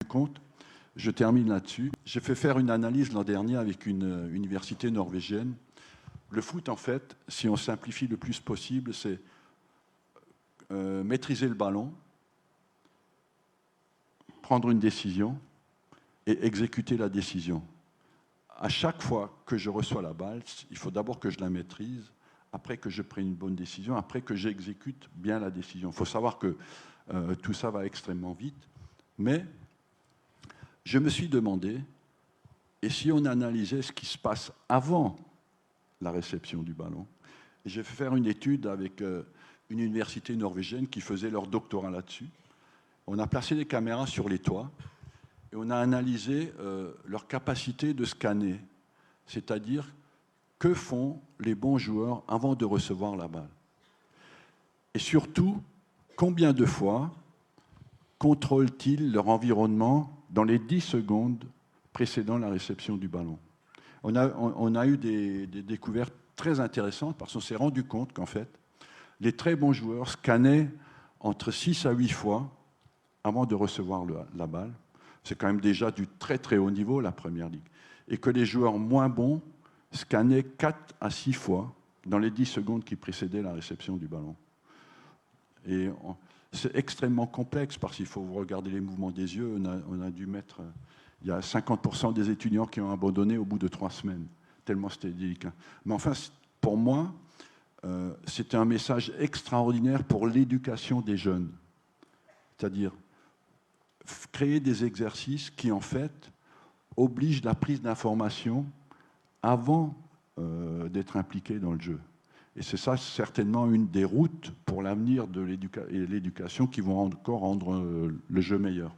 compte, je termine là-dessus. J'ai fait faire une analyse l'an dernier avec une université norvégienne. Le foot, en fait, si on simplifie le plus possible, c'est maîtriser le ballon, prendre une décision et exécuter la décision. À chaque fois que je reçois la balle, il faut d'abord que je la maîtrise, après que je prenne une bonne décision, après que j'exécute bien la décision. Il faut savoir que tout ça va extrêmement vite, mais je me suis demandé, et si on analysait ce qui se passe avant la réception du ballon? J'ai fait faire une étude avec une université norvégienne qui faisait leur doctorat là-dessus. On a placé des caméras sur les toits et on a analysé leur capacité de scanner, c'est-à-dire que font les bons joueurs avant de recevoir la balle. Et surtout, combien de fois contrôlent-ils leur environnement dans les 10 secondes précédant la réception du ballon? On a eu des découvertes très intéressantes parce qu'on s'est rendu compte qu'en fait, les très bons joueurs scannaient entre 6 à 8 fois avant de recevoir la balle. C'est quand même déjà du très très haut niveau, la première ligue. Et que les joueurs moins bons scannaient 4 à 6 fois dans les 10 secondes qui précédaient la réception du ballon. Et c'est extrêmement complexe parce qu'il faut regarder les mouvements des yeux. On a dû mettre... Il y a 50% des étudiants qui ont abandonné au bout de 3 semaines, tellement c'était délicat. Mais enfin, pour moi, c'était un message extraordinaire pour l'éducation des jeunes. C'est-à-dire créer des exercices qui, en fait, obligent la prise d'informations avant d'être impliqué dans le jeu. Et c'est ça, certainement, une des routes pour l'avenir de l'éducation qui vont encore rendre le jeu meilleur.